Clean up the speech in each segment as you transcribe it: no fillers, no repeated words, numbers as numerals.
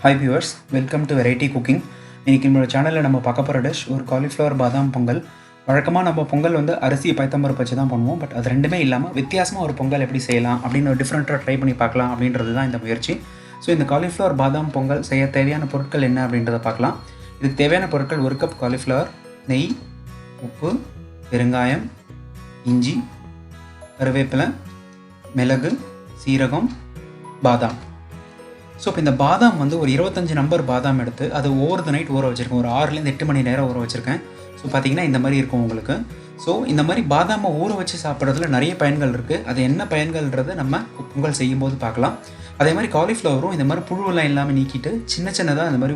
Hi viewers, welcome to variety cooking. இன்றைக்கி நம்மளோட சேனலில் நம்ம பார்க்க போகிற டிஷ் ஒரு காலிஃப்ளவர் பாதாம் பொங்கல். வழக்கமாக நம்ம பொங்கல் வந்து அரிசி பைத்தம்பருப்பு வச்சு தான் பண்ணுவோம். பட் அது ரெண்டுமே இல்லாமல் வித்தியாசமாக ஒரு பொங்கல் எப்படி செய்யலாம் அப்படின்னு ஒரு டிஃப்ரெண்ட்டாக ட்ரை பண்ணி பார்க்கலாம் அப்படின்றது தான் இந்த முயற்சி. ஸோ இந்த காலிஃப்ளவர் பாதாம் பொங்கல் செய்ய தேவையான பொருட்கள் என்ன அப்படின்றத பார்க்கலாம். இதுக்கு தேவையான பொருட்கள்: 1 கப் காலிஃப்ளவர், நெய், உப்பு, பெருங்காயம், இஞ்சி, கருவேப்பிலை, மிளகு, சீரகம், பாதாம். ஸோ இப்போ இந்த பாதாம் வந்து ஒரு 25 நம்பர் பாதாம் எடுத்து அது ஓவர் த நைட் ஊற வச்சுருக்கேன். ஒரு 6லேருந்து 8 மணி நேரம் ஊற வச்சுருக்கேன். ஸோ பார்த்திங்கன்னா இந்த மாதிரி இருக்கும் உங்களுக்கு. ஸோ இந்த மாதிரி பாதாமை ஊற வச்சு சாப்பிட்றதுல நிறைய பயன்கள் இருக்குது. அது என்ன பயன்கள்ன்றது நம்ம பொங்கல் செய்யும்போது பார்க்கலாம். அதே மாதிரி காலிஃப்ளவரும் இந்த மாதிரி புழுவெல்லாம் இல்லாமல் நீக்கிட்டு சின்ன சின்னதாக இந்த மாதிரி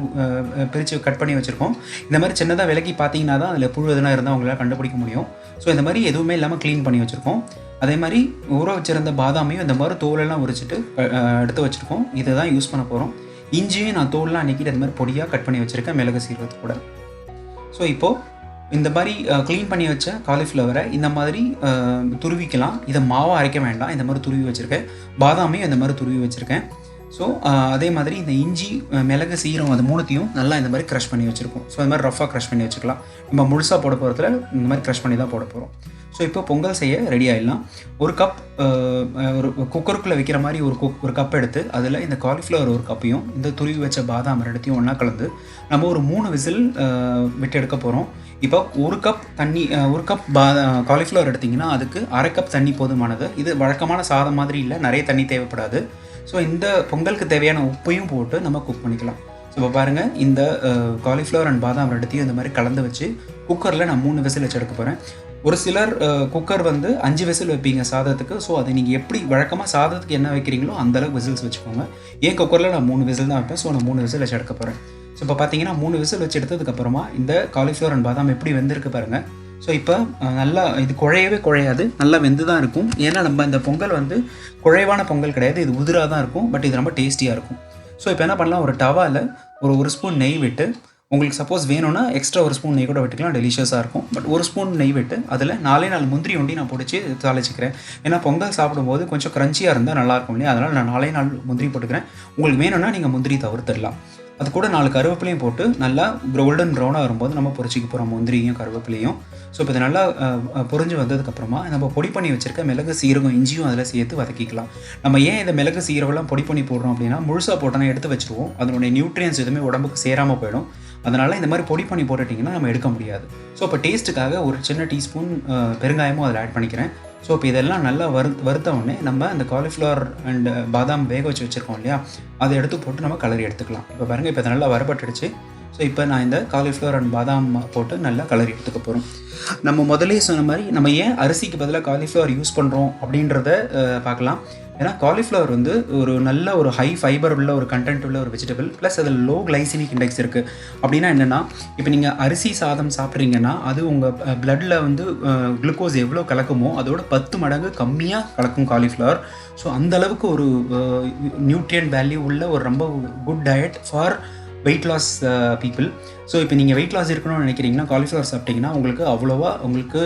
பிரித்து கட் பண்ணி வச்சுருக்கோம். இந்த மாதிரி சின்னதாக விலக்கி பார்த்தீங்கன்னா தான் அதில் புழு எதுனா இருந்தால் உங்களால் கண்டுபிடிக்க முடியும். ஸோ இந்த மாதிரி எதுவுமே இல்லாமல் க்ளீன் பண்ணி வச்சுருக்கோம். அதே மாதிரி ஊற வச்சுருந்த பாதாமையும் இந்த மாதிரி தோலெல்லாம் உரிச்சிட்டு எடுத்து வச்சுருக்கோம். இதை தான் யூஸ் பண்ண போகிறோம். இஞ்சியும் நான் தோலெலாம் நீக்கிட்டு அந்த மாதிரி பொடியாக கட் பண்ணி வச்சுருக்கேன், மிளகு சீரகத்து கூட. ஸோ இப்போது இந்த மாதிரி க்ளீன் பண்ணி வச்ச காலிஃப்ளவரை இந்த மாதிரி துருவிக்கலாம். இதை மாவாக அரைக்க வேண்டாம், இந்த மாதிரி துருவி வச்சுருக்கேன். பாதாமையும் இந்த மாதிரி துருவி வச்சுருக்கேன். ஸோ அதே மாதிரி இந்த இஞ்சி, மிளகு, சீரகம் அது மூணுத்தையும் நல்லா இந்த மாதிரி க்ரஷ் பண்ணி வச்சுருக்கோம். ஸோ இந்த மாதிரி ரஃபாக க்ரஷ் பண்ணி வச்சுக்கலாம். நம்ம முழுசாக போட போகிறதுல இந்த மாதிரி க்ரஷ் பண்ணி தான் போட போகிறோம். ஸோ இப்போ பொங்கல் செய்ய ரெடி ஆகிடலாம். 1 கப் ஒரு குக்கருக்குள்ளே வைக்கிற மாதிரி ஒரு கப் எடுத்து அதில் இந்த காலிஃப்ளவர் 1 கப்பையும் இந்த துருவி வச்ச பாதாம் ரெண்டுத்தையும் ஒன்றா கலந்து நம்ம ஒரு 3 விசில் விட்டு எடுக்க போகிறோம். இப்போ 1 கப் தண்ணி, 1 கப் காலிஃப்ளவர் எடுத்திங்கன்னா அதுக்கு 1/2 கப் தண்ணி போதுமானது. இது வழக்கமான சாதம் மாதிரி இல்லை, நிறைய தண்ணி தேவைப்படாது. ஸோ இந்த பொங்கலுக்கு தேவையான உப்பையும் போட்டு நம்ம குக் பண்ணிக்கலாம். ஸோ இப்போ பாருங்கள், இந்த காலிஃப்ளவர் அண்ட் பாதாம் ரெண்டுத்தையும் இந்த மாதிரி கலந்து வச்சு குக்கரில் நான் 3 விசில் வச்சு எடுக்க போகிறேன். ஒரு சிலர் குக்கர் வந்து 5 விசில் வைப்பீங்க சாதத்துக்கு. ஸோ அதை நீங்கள் எப்படி வழக்கமாக சாதத்துக்கு என்ன வைக்கிறீங்களோ அந்தளவுக்கு விசில்ஸ் வச்சுக்கோங்க. ஏன் குக்கரில் நான் 3 விசில் தான் வைப்பேன். ஸோ நான் 3 விசில் வச்சு எடுக்க போகிறேன். ஸோ இப்போ பார்த்தீங்கன்னா 3 விசில் வச்சு எடுத்ததுக்கப்புறமா இந்த காலிஃப்ளவர் அண்ட் பாதாம் எப்படி வெந்திருக்கு பாருங்கள். ஸோ இப்போ நல்லா இது குழையாது, நல்லா வெந்து தான் இருக்கும். ஏன்னா நம்ம இந்த பொங்கல் வந்து குழைவான பொங்கல் கிடையாது, இது உதிராக தான் இருக்கும். பட் இது ரொம்ப டேஸ்டியாக இருக்கும். ஸோ இப்போ என்ன பண்ணலாம், ஒரு டவாவில் ஒரு ஸ்பூன் நெய் விட்டு, உங்களுக்கு சப்போஸ் வேணும்னா எக்ஸ்ட்ரா 1 ஸ்பூன் நெய் கூட விட்டுக்கலாம், டெலிஷியஸாக இருக்கும். பட் 1 ஸ்பூன் நெய் விட்டு அதில் 4 முந்திரி ஒண்டி நான் பிடிச்சி தாளிச்சிக்கிறேன். ஏன்னா பொங்கல் சாப்பிடும்போது கொஞ்சம் க்ரன்ச்சியாக இருந்தால் நல்லாயிருக்கும் இல்லையா, அதனால் நான் 4 முந்திரி போட்டுக்கிறேன். உங்களுக்கு வேணும்னா நீங்கள் முந்திரி தவிர்த்துடலாம். அது கூட 4 கருவேப்பிலையும் போட்டு நல்லா கோல்டன் ப்ரௌனாக வரும்போது நம்ம பொரிச்சிக்க போகிறோம் முந்திரியும் கருவேப்பிலையும். ஸோ இப்போ இது நல்லா பொரிஞ்சு வந்ததுக்கப்புறமா நம்ம பொடி பண்ணி வச்சுருக்க மிளகு, சீரகம், இஞ்சியும் அதில் சேர்த்து வதக்கிக்கலாம். நம்ம ஏன் இந்த மிளகு சீரகம்லாம் பொடி பண்ணி போடுறோம் அப்படின்னா, முழுசாக போட்டோன்னா எடுத்து வச்சுருவோம், அதனுடைய நியூட்ரியன்ஸ் எதுவுமே உடம்புக்கு சேராமல் போயிடும். அதனால் இந்த மாதிரி பொடி பண்ணி போட்டுட்டிங்கன்னா நம்ம எடுக்க முடியாது. ஸோ இப்போ டேஸ்ட்டுக்காக ஒரு சின்ன டீஸ்பூன் பெருங்காயமும் அதில் ஆட் பண்ணிக்கிறேன். ஸோ இப்போ இதெல்லாம் நல்லா வறுத்த உடனே நம்ம அந்த காலிஃப்ளவர் அண்ட் பாதாம் வேக வச்சு வச்சுருக்கோம் இல்லையா, அதை எடுத்து போட்டு நம்ம கலரி எடுத்துக்கலாம். இப்போ பாருங்கள், இப்போ நல்லா வரப்பட்டுடுச்சு. ஸோ இப்போ நான் இந்த காலிஃப்ளவர் அண்ட் பாதாம் போட்டு நல்லா கலரி எடுத்துக்க போகிறோம். நம்ம முதலே சொன்ன மாதிரி நம்ம ஏன் அரிசிக்கு பதிலாக காலிஃப்ளவர் யூஸ் பண்ணுறோம் அப்படின்றத பார்க்கலாம். ஏன்னா காலிஃப்ளவர் வந்து ஒரு நல்ல ஒரு ஹை ஃபைபர் உள்ள ஒரு கண்டென்ட் உள்ள ஒரு வெஜிடபிள், ப்ளஸ் அதில் லோ கிளைசிமிக் இண்டெக்ஸ் இருக்குது. அப்படின்னா என்னென்னா, இப்போ நீங்கள் அரிசி சாதம் சாப்பிட்றீங்கன்னா அது உங்கள் பிளட்டில் வந்து குளுக்கோஸ் எவ்வளோ கலக்குமோ அதோட 10 மடங்கு கம்மியாக கலக்கும் காலிஃப்ளவர். ஸோ அந்தளவுக்கு ஒரு நியூட்ரியன்ட் வேல்யூ உள்ள ஒரு ரொம்ப good diet for weight loss people. So இப்போ நீங்கள் வெயிட் லாஸ் இருக்கணும்னு நினைக்கிறீங்கன்னா காலிஃப்ளவர் சாப்பிட்டிங்கன்னா உங்களுக்கு அவ்வளோவா உங்களுக்கு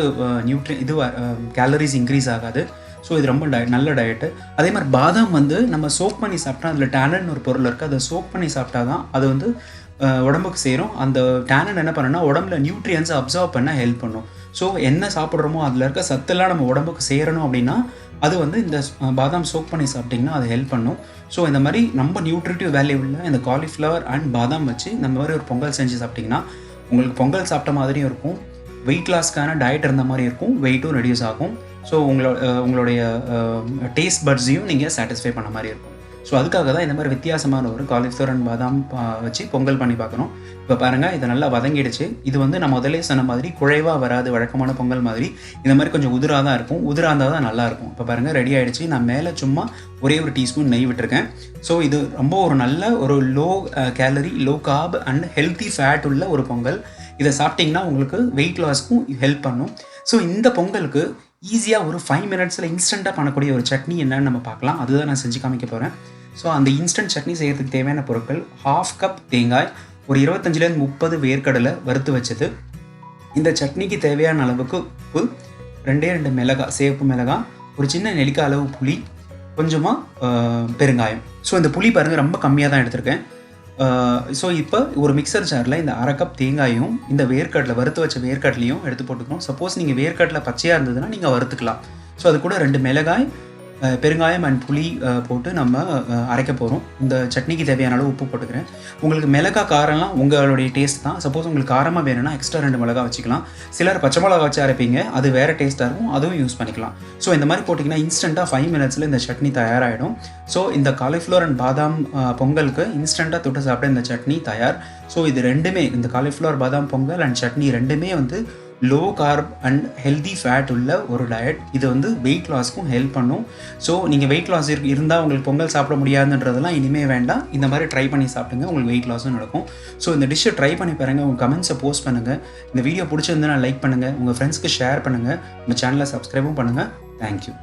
கேலரிஸ் இன்க்ரீஸ் ஆகாது. ஸோ இது ரொம்ப நல்ல டயட்டு. அதே மாதிரி பாதாம் வந்து நம்ம சோக் பண்ணி சாப்பிட்டா அதில் டேனன் ஒரு பொருள் இருக்குது, அதை சோக் பண்ணி சாப்பிட்டா தான் அது வந்து உடம்புக்கு சேரும். அந்த டேனன் என்ன பண்ணுன்னா உடம்புல நியூட்ரியன்ஸை அப்சர்வ் பண்ண ஹெல்ப் பண்ணும். ஸோ என்ன சாப்பிட்றோமோ அதில் இருக்க சத்தெல்லாம் நம்ம உடம்புக்கு சேரணும் அப்படின்னா அது வந்து இந்த பாதாம் சோக் பண்ணி சாப்பிட்டிங்கன்னா அது ஹெல்ப் பண்ணும். ஸோ இந்த மாதிரி நம்ம நியூட்ரிட்டிவ் வேல்யூ உள்ள இந்த காலிஃப்ளவர் அண்ட் பாதாம் வச்சு இந்த மாதிரி ஒரு பொங்கல் செஞ்சு சாப்பிட்டிங்கன்னா உங்களுக்கு பொங்கல் சாப்பிட்ட மாதிரியும் இருக்கும், வெயிட் லாஸ்க்கான டயட் இருந்த மாதிரி இருக்கும், வெயிட்டும் ரெடியூஸ் ஆகும். ஸோ உங்களுடைய டேஸ்ட் பட்ஸையும் நீங்கள் சாட்டிஸ்ஃபை பண்ண மாதிரி இருக்கும். ஸோ அதுக்காக தான் இந்த மாதிரி வித்தியாசமான ஒரு காலிஃப்ளவர் அண்ட் பாதாம் வச்சு பொங்கல் பண்ணி பார்க்கணும். இப்போ பாருங்கள், இதை நல்லா வதங்கிடுச்சு. இது வந்து நான் முதலே சொன்ன மாதிரி குழைவாக வராது, வழக்கமான பொங்கல் மாதிரி இந்த மாதிரி கொஞ்சம் உதிராக தான் இருக்கும். உதிராக இருந்தால் தான் நல்லாயிருக்கும். இப்போ பாருங்கள், ரெடி ஆகிடுச்சு. நான் மேலே சும்மா ஒரே ஒரு டீஸ்பூன் நெய் விட்டுருக்கேன். ஸோ இது ரொம்ப ஒரு நல்ல ஒரு low calorie, low carb and healthy fat உள்ள ஒரு பொங்கல். இதை சாப்பிட்டிங்கன்னா உங்களுக்கு வெயிட் லாஸ்க்கும் ஹெல்ப் பண்ணும். ஸோ இந்த பொங்கலுக்கு ஈஸியாக ஒரு 5 மினிட்ஸில் இன்ஸ்டண்ட்டாக பண்ணக்கூடிய ஒரு சட்னி என்னன்னு நம்ம பார்க்கலாம். அதுதான் நான் செஞ்சு காமிக்க போகிறேன். ஸோ அந்த இன்ஸ்டன்ட் சட்னி செய்கிறதுக்கு தேவையான பொருட்கள்: 1/2 கப் தேங்காய், ஒரு 25லேருந்து 30 வேர்க்கடலை வறுத்து வச்சது, இந்த சட்னிக்கு தேவையான அளவுக்கு உப்பு, 2 மிளகாய், சேப்பு மிளகாய், ஒரு சின்ன நெல்லிக்காய் அளவு புளி, கொஞ்சமாக பெருங்காயம். ஸோ இந்த புளி பாருங்கள் ரொம்ப கம்மியாக தான் எடுத்திருக்கேன். ஸோ இப்போ ஒரு மிக்சர் ஜாரில் இந்த 1/2 கப் தேங்காயும் இந்த வேர்க்கடலை வறுத்து வச்ச வேர்க்கடலையும் எடுத்து போட்டுக்கணும். சப்போஸ் நீங்கள் வேர்க்கடலை பச்சையாக இருந்ததுன்னா நீங்கள் வறுத்துக்கலாம். ஸோ அது கூட 2 மிளகாய், பெருங்காயம் அண்ட் புளி போட்டு நம்ம அரைக்க போகிறோம். இந்த சட்னிக்கு தேவையான அளவு உப்பு போட்டுக்கிறேன். உங்களுக்கு மிளகாய் காரம்லாம் உங்களுடைய டேஸ்ட் தான். சப்போஸ் உங்களுக்கு காரமாக வேணும்னா எக்ஸ்ட்ரா 2 மிளகாய் வச்சுக்கலாம். சிலர் பச்சை மிளகா வச்சு அரைப்பீங்க, அது வேறு டேஸ்ட்டாக இருக்கும், அதுவும் யூஸ் பண்ணிக்கலாம். ஸோ இந்த மாதிரி போட்டிங்கன்னா இன்ஸ்டண்ட்டாக 5 மினிட்ஸில் இந்த சட்னி தயாராகிடும். ஸோ இந்த காலிஃப்ளவர் அண்ட் பாதாம் பொங்கலுக்கு இன்ஸ்டண்ட்டாக தொட்டு சாப்பிட இந்த சட்னி தயார். ஸோ இது ரெண்டுமே, இந்த காலிஃப்ளவர் பாதாம் பொங்கல் அண்ட் சட்னி ரெண்டுமே வந்து low carb and healthy fat உள்ள ஒரு டயட். இது வந்து வெயிட் லாஸ்க்கும் ஹெல்ப் பண்ணும். ஸோ நீங்கள் வெயிட் லாஸ் இருந்தால் உங்களுக்கு பொங்கல் சாப்பிட முடியாதுன்றதெல்லாம் இனிமேல் வேண்டாம். இந்த மாதிரி ட்ரை பண்ணி சாப்பிடுங்க, உங்களுக்கு வெயிட் லாஸும் நடக்கும். ஸோ இந்த டிஷ்ஷை ட்ரை பண்ணி பாருங்கள். உங்கள் கமெண்ட்ஸை போஸ்ட் பண்ணுங்கள். இந்த வீடியோ பிடிச்சிருந்தா லைக் பண்ணுங்கள், உங்கள் ஃப்ரெண்ட்ஸ்க்கு ஷேர் பண்ணுங்கள், உங்கள் சேனலை சப்ஸ்கிரைபும் பண்ணுங்கள். தேங்க்யூ.